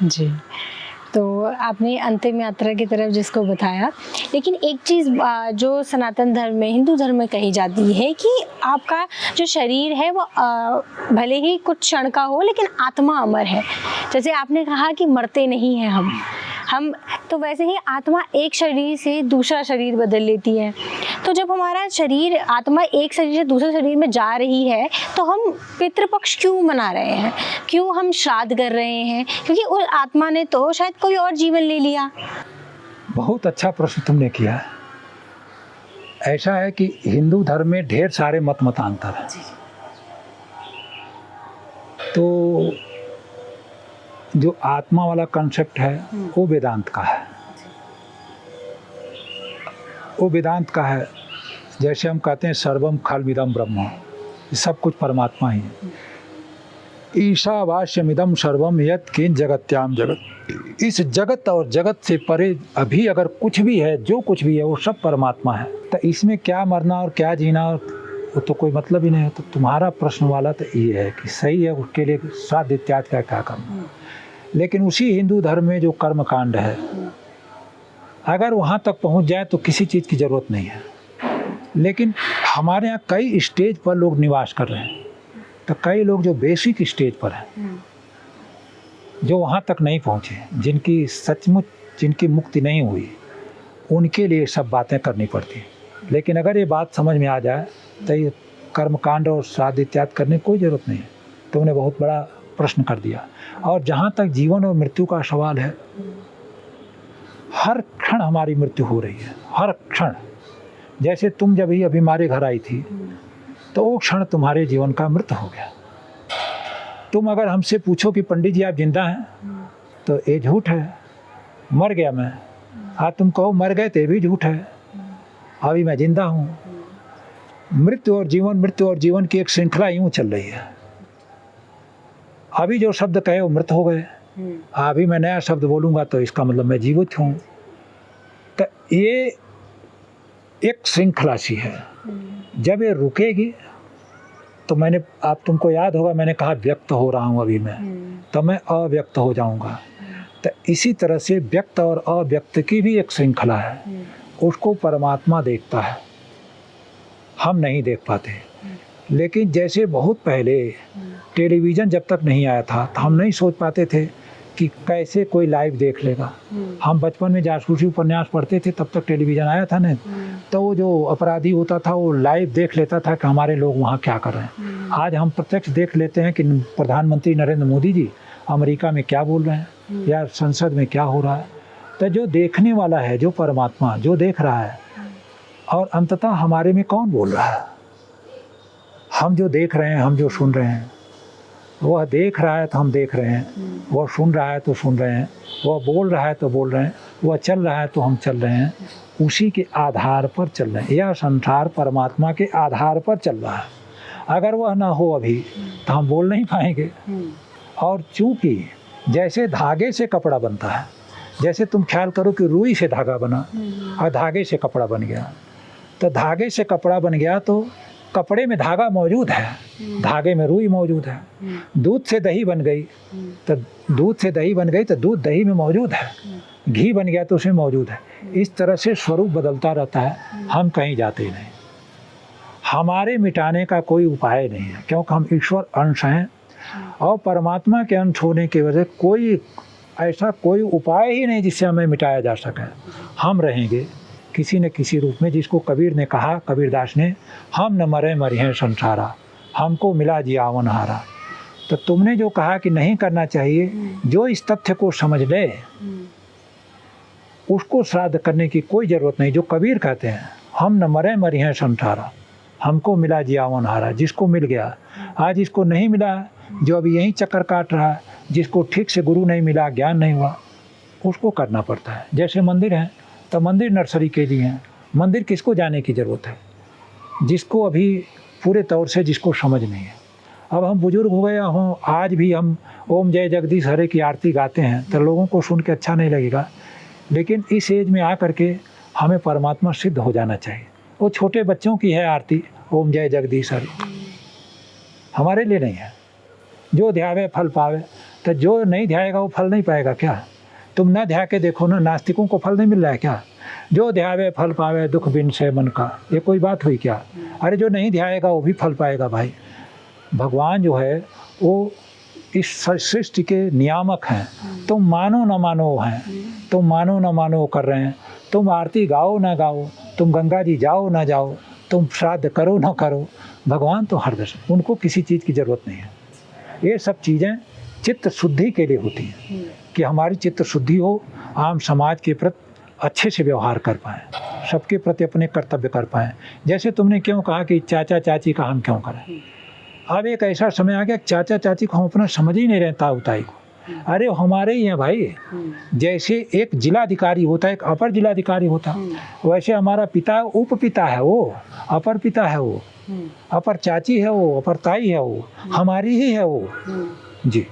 जी। तो आपने अंतिम यात्रा की तरफ जिसको बताया, लेकिन एक चीज़ जो सनातन धर्म में, हिंदू धर्म में कही जाती है कि आपका जो शरीर है वो भले ही कुछ क्षण का हो लेकिन आत्मा अमर है। जैसे आपने कहा कि मरते नहीं हैं हम तो वैसे ही आत्मा एक शरीर से दूसरा शरीर बदल लेती है। तो जब हमारा शरीर आत्मा एक शरीर से दूसरे शरीर में जा रही है तो हम पितृपक्ष क्यों मना रहे हैं, क्यों हम श्राद्ध कर रहे हैं? क्योंकि उस आत्मा ने तो शायद कोई और जीवन ले लिया। बहुत अच्छा प्रश्न तुमने किया। ऐसा है कि हिंदू धर्म में ढेर सारे मतांतर हैं। तो जो आत्मा वाला कंसेप्ट है वो वेदांत का है। वो वेदांत का है। जैसे हम कहते हैं सर्वम खलमिदम ब्रह्म, ये सब कुछ परमात्मा ही है। ईशावास्यमिदम सर्वम यत् किंच जगत्याम जगत। इस जगत और जगत से परे अभी अगर कुछ भी है, जो कुछ भी है वो सब परमात्मा है। तो इसमें क्या मरना और क्या जीना वो तो कोई मतलब ही नहीं है। तो तुम्हारा प्रश्न वाला तो ये है कि सही है, उसके लिए श्राद्ध इत्यादि का क्या करना। लेकिन उसी हिंदू धर्म में जो कर्म कांड है, अगर वहाँ तक पहुँच जाए तो किसी चीज़ की ज़रूरत नहीं है। लेकिन हमारे यहाँ कई स्टेज पर लोग निवास कर रहे हैं। तो कई लोग जो बेसिक स्टेज पर हैं, जो वहाँ तक नहीं पहुँचे, जिनकी सचमुच जिनकी मुक्ति नहीं हुई, उनके लिए सब बातें करनी पड़ती हैं। लेकिन अगर ये बात समझ में आ जाए तो ये कर्मकांड और श्राद्ध इत्यादि करने की कोई ज़रूरत नहीं है। तो उन्हें बहुत बड़ा प्रश्न कर दिया। और जहाँ तक जीवन और मृत्यु का सवाल है, हर क्षण हमारी मृत्यु हो रही है, हर क्षण। जैसे तुम जब ही अभी हमारे घर आई थी तो वो क्षण तुम्हारे जीवन का मृत्यु हो गया। तुम अगर हमसे पूछो कि पंडित जी आप जिंदा हैं, तो ये झूठ है, मर गया मैं। आज तुम कहो मर गए तो ये भी झूठ है, अभी मैं जिंदा हूँ। मृत्यु और जीवन की एक श्रृंखला यूँ चल रही है। अभी जो शब्द कहे वो मृत हो गए, अभी मैं नया शब्द बोलूँगा तो इसका मतलब मैं जीवित हूँ। तो ये एक श्रृंखला सी है। जब ये रुकेगी तो तुमको याद होगा मैंने कहा व्यक्त हो रहा हूँ अभी मैं, तो मैं अव्यक्त हो जाऊँगा। तो इसी तरह से व्यक्त और अव्यक्त की भी एक श्रृंखला है। उसको परमात्मा देखता है, हम नहीं देख पाते। लेकिन जैसे बहुत पहले टेलीविज़न जब तक नहीं आया था तो हम नहीं सोच पाते थे कि कैसे कोई लाइव देख लेगा। हम बचपन में जासूसी उपन्यास पढ़ते थे, तब तक टेलीविज़न आया था नहीं। तो वो जो अपराधी होता था वो लाइव देख लेता था कि हमारे लोग वहाँ क्या कर रहे हैं। आज हम प्रत्यक्ष देख लेते हैं कि प्रधानमंत्री नरेंद्र मोदी जी अमेरिका में क्या बोल रहे हैं या संसद में क्या हो रहा है। तो जो देखने वाला है, जो परमात्मा जो देख रहा है, और अंततः हमारे में कौन बोल रहा है? हम जो देख रहे हैं, हम जो सुन रहे हैं। वह देख रहा है तो हम देख रहे हैं, वह सुन रहा है तो सुन रहे हैं, वह बोल रहा है तो बोल रहे हैं, वह चल रहा है तो हम चल रहे हैं। उसी के आधार पर चल रहे हैं। यह संसार परमात्मा के आधार पर चल रहा है। अगर वह ना हो अभी तो हम बोल नहीं पाएंगे। और चूँकि जैसे धागे से कपड़ा बनता है, जैसे तुम ख्याल करो कि रुई से धागा बना और धागे से कपड़ा बन गया, तो धागे से कपड़ा बन गया तो कपड़े में धागा मौजूद है, धागे में रुई मौजूद है। दूध से दही बन गई तो दूध दही में मौजूद है। घी बन गया तो उसमें मौजूद है। इस तरह से स्वरूप बदलता रहता है, हम कहीं जाते नहीं। हमारे मिटाने का कोई उपाय नहीं है, क्योंकि हम ईश्वर अंश हैं और परमात्मा के अंश होने की वजह कोई ऐसा कोई उपाय ही नहीं जिससे हमें मिटाया जा सके। हम रहेंगे किसी न किसी रूप में। जिसको कबीर ने कहा, कबीरदास ने, हम न मरे मरिहें संसारा, हमको मिला जियावन हारा। तो तुमने जो कहा कि नहीं करना चाहिए, जो इस तथ्य को समझ ले उसको श्राद्ध करने की कोई ज़रूरत नहीं। जो कबीर कहते हैं, हम न मरे मरिहें संसारा, हमको मिला जियावन हारा। जिसको मिल गया, आज इसको नहीं मिला, जो अभी यहीं चक्कर काट रहा है, जिसको ठीक से गुरु नहीं मिला, ज्ञान नहीं हुआ, उसको करना पड़ता है। जैसे मंदिर हैं तो मंदिर नर्सरी के लिए हैं। मंदिर किसको जाने की ज़रूरत है? जिसको अभी पूरे तौर से जिसको समझ नहीं है। अब हम बुजुर्ग हो गए हों, आज भी हम ओम जय जगदीश हरे की आरती गाते हैं तो लोगों को सुन के अच्छा नहीं लगेगा। लेकिन इस एज में आ करके हमें परमात्मा सिद्ध हो जाना चाहिए। वो छोटे बच्चों की है आरती, ओम जय जगदीश हरे, हमारे लिए नहीं है। जो ध्यावे फल पावे। तो जो नहीं ध्याएगा वो फल नहीं पाएगा क्या? तुम न ध्या के देखो ना, नास्तिकों को फल नहीं मिल रहा है क्या? जो ध्यावे फल पावे दुख बिन से मन का, ये कोई बात हुई क्या? अरे जो नहीं ध्याएगा वो भी फल पाएगा भाई। भगवान जो है वो इस सृष्टि के नियामक हैं। तुम मानो न मानो वो हैं, तुम मानो न मानो वो कर रहे हैं। तुम आरती गाओ ना गाओ, तुम गंगा जी जाओ ना जाओ, तुम श्राद्ध करो ना करो, भगवान तो हर दशा, उनको किसी चीज़ की ज़रूरत नहीं है। ये सब चीज़ें चित्त शुद्धि के लिए होती हैं कि हमारी चित्त शुद्धि हो, आम समाज के प्रति अच्छे से व्यवहार कर पाएँ, सबके प्रति अपने कर्तव्य कर पाएँ। जैसे तुमने क्यों कहा कि चाचा चाची का हम क्यों करें? अब एक ऐसा समय आ गया चाचा चाची को हम अपना समझ ही नहीं रहे ताऊ ताई को। अरे हमारे ही हैं भाई। जैसे एक जिलाधिकारी होता है, एक अपर जिलाधिकारी होता है, वैसे हमारा पिता उप पिता है, वो अपर पिता है, वो अपर चाची है, वो अपर ताई है, वो हमारी ही है वो। जी।